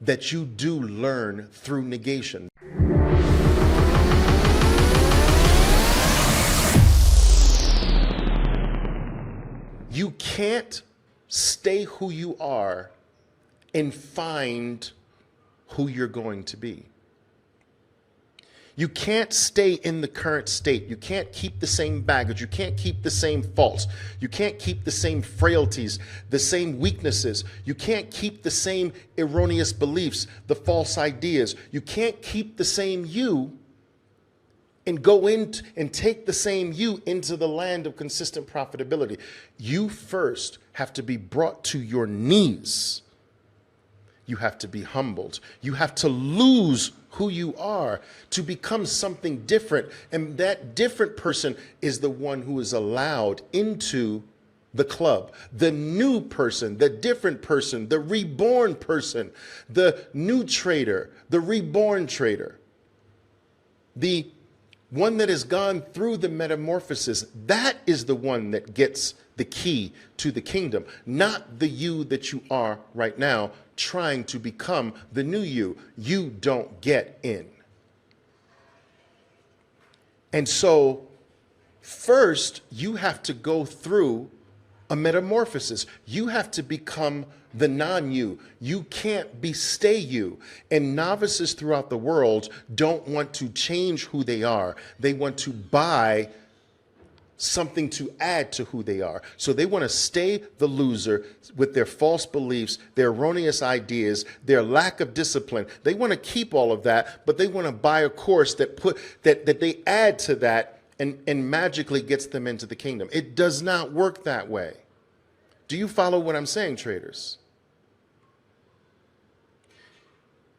that you do learn through negation. You can't stay who you are and find who you're going to be. You can't stay in the current state. You can't keep the same baggage. You can't keep the same faults. You can't keep the same frailties, the same weaknesses. You can't keep the same erroneous beliefs, the false ideas. You can't keep the same you and go in and take the same you into the land of consistent profitability. You first have to be brought to your knees. You have to be humbled. You have to lose who you are to become something different. And that different person is the one who is allowed into the club. The new person, the different person, the reborn person, the new trader, the reborn trader, the one that has gone through the metamorphosis. That is the one that gets the key to the kingdom, not the you that you are right now, trying to become the new you. You don't get in. And so first you have to go through a metamorphosis. You have to become the non-you. You can't stay you. And novices throughout the world don't want to change who they are. They want to buy something to add to who they are. So they want to stay the loser with their false beliefs, their erroneous ideas, their lack of discipline. They want to keep all of that, but they want to buy a course that they add to that and magically gets them into the kingdom. It does not work that way. Do you follow what I'm saying, traders?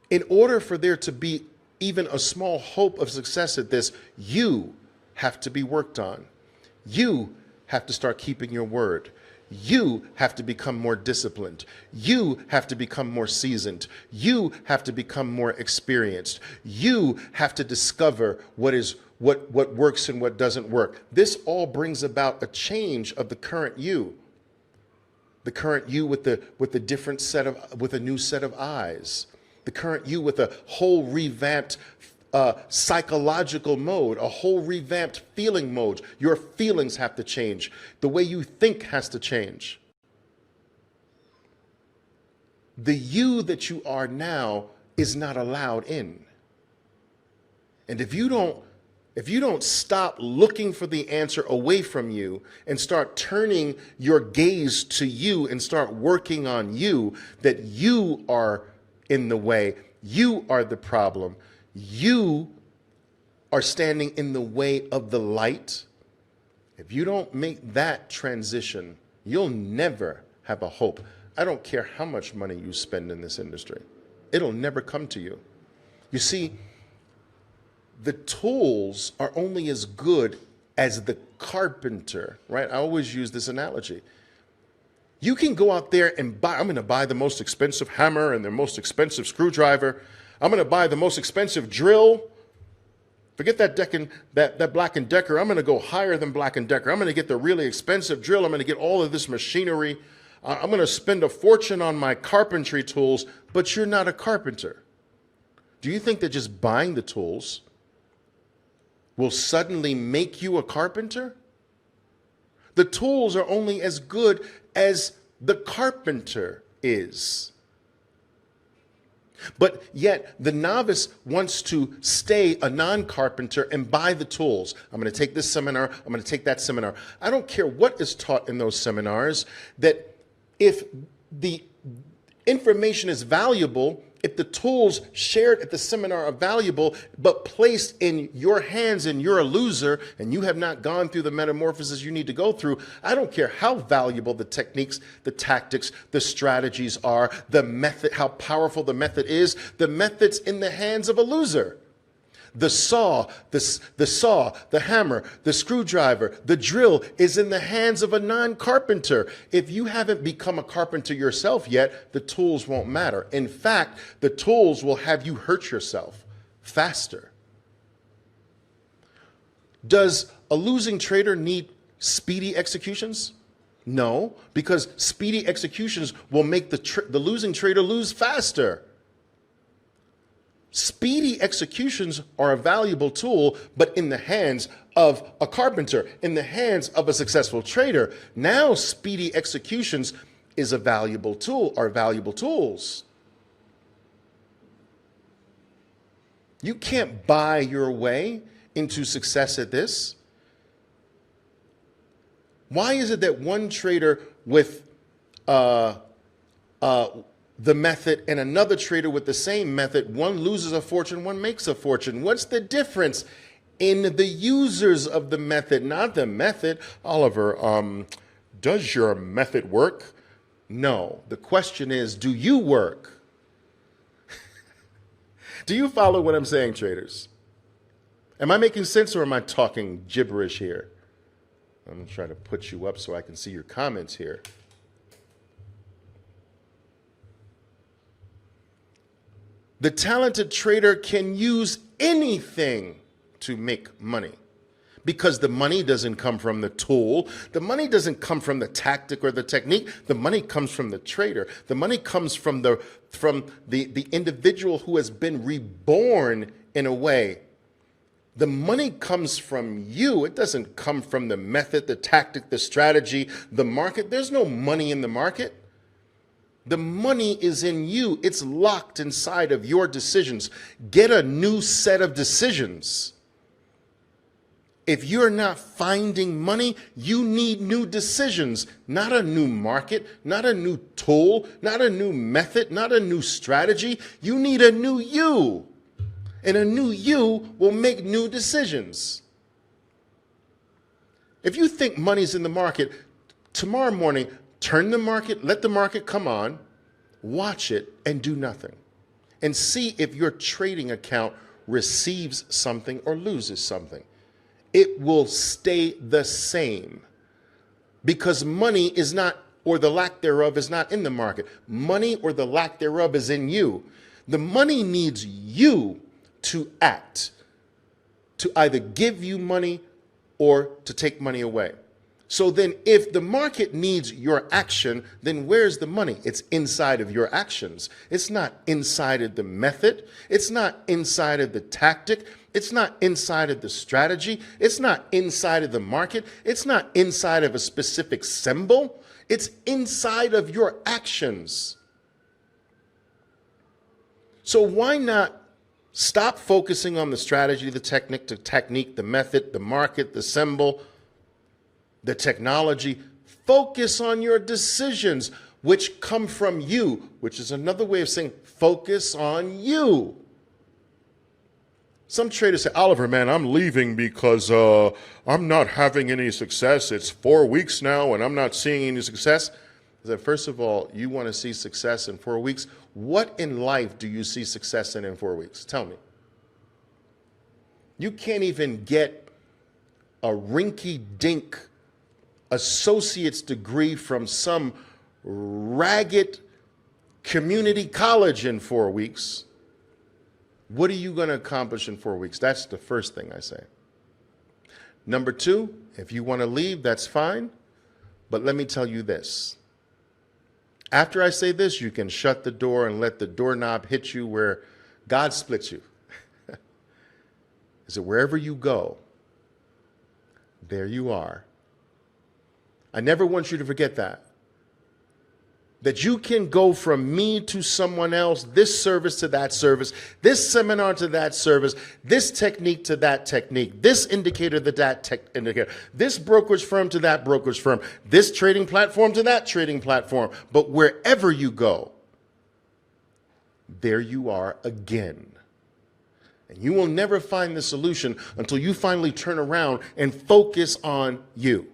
In order for there to be even a small hope of success at this, you have to be worked on. You have to start keeping your word. You have to become more disciplined. You have to become more seasoned. You have to become more experienced. You have to discover what works and what doesn't work. This all brings about a change of the current you. The current you with a different set of, with a new set of eyes. The current you with a whole revamped psychological mode, a whole revamped feeling mode. Your feelings have to change. The way you think has to change. The you that you are now is not allowed in. And if you don't stop looking for the answer away from you and start turning your gaze to you and start working on you, that you are in the way, you are the problem, you are standing in the way of the light. If you don't make that transition, you'll never have a hope. I don't care how much money you spend in this industry. It'll never come to you. You see, the tools are only as good as the carpenter, right? I always use this analogy. You can go out there and buy, I'm going to buy the most expensive hammer and the most expensive screwdriver. I'm going to buy the most expensive drill. Forget that Black & Decker. I'm going to go higher than Black & Decker. I'm going to get the really expensive drill. I'm going to get all of this machinery. I'm going to spend a fortune on my carpentry tools, but you're not a carpenter. Do you think that just buying the tools will suddenly make you a carpenter? The tools are only as good as the carpenter is. But yet the novice wants to stay a non-carpenter and buy the tools. I'm going to take this seminar. I'm going to take that seminar. I don't care what is taught in those seminars, that if the information is valuable, if the tools shared at the seminar are valuable, but placed in your hands and you're a loser and you have not gone through the metamorphosis you need to go through, I don't care how valuable the techniques, the tactics, the strategies are, the method, how powerful the method is, the method's in the hands of a loser. The saw, the hammer, the screwdriver, the drill is in the hands of a non-carpenter. If you haven't become a carpenter yourself yet, the tools won't matter. In fact, the tools will have you hurt yourself faster. Does a losing trader need speedy executions? No, because speedy executions will make the losing trader lose faster. Speedy executions are a valuable tool, but in the hands of a carpenter, in the hands of a successful trader. Now speedy executions is a valuable tool, are valuable tools. You can't buy your way into success at this. Why is it that one trader with the method and another trader with the same method, one loses a fortune, one makes a fortune? What's the difference in the users of the method, not the method? Oliver, does your method work? No. The question is, do you work? Do you follow what I'm saying, traders? Am I making sense or am I talking gibberish here? I'm going to try to put you up so I can see your comments here. The talented trader can use anything to make money because the money doesn't come from the tool. The money doesn't come from the tactic or the technique. The money comes from the trader. The money comes from the individual who has been reborn in a way. The money comes from you. It doesn't come from the method, the tactic, the strategy, the market. There's no money in the market. The money is in you. It's locked inside of your decisions. Get a new set of decisions. If you're not finding money, you need new decisions, not a new market, not a new tool, not a new method, not a new strategy. You need a new you. And a new you will make new decisions. If you think money's in the market, tomorrow morning, turn the market, let the market come on, watch it, and do nothing. And see if your trading account receives something or loses something. It will stay the same because money is not, or the lack thereof is not in the market. Money or the lack thereof is in you. The money needs you to act, to either give you money or to take money away. So then if the market needs your action, then where's the money? It's inside of your actions. It's not inside of the method. It's not inside of the tactic. It's not inside of the strategy. It's not inside of the market. It's not inside of a specific symbol. It's inside of your actions. So why not stop focusing on the strategy, the technique, the method, the market, the symbol, the technology? Focus on your decisions, which come from you, which is another way of saying focus on you. Some traders say, Oliver, man, I'm leaving because I'm not having any success. It's 4 weeks now and I'm not seeing any success. I said, first of all, you want to see success in 4 weeks? What in life do you see success in 4 weeks? Tell me. You can't even get a rinky-dink associate's degree from some ragged community college in 4 weeks. What are you going to accomplish in 4 weeks? That's the first thing I say. Number two, if you want to leave, that's fine. But let me tell you this. After I say this, you can shut the door and let the doorknob hit you where God splits you. Is that wherever you go, there you are. I never want you to forget that. That you can go from me to someone else, this service to that service, this seminar to that service, this technique to that technique, this indicator to that indicator, this brokerage firm to that brokerage firm, this trading platform to that trading platform. But wherever you go, there you are again. And you will never find the solution until you finally turn around and focus on you.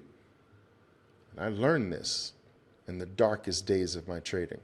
And I learned this in the darkest days of my trading.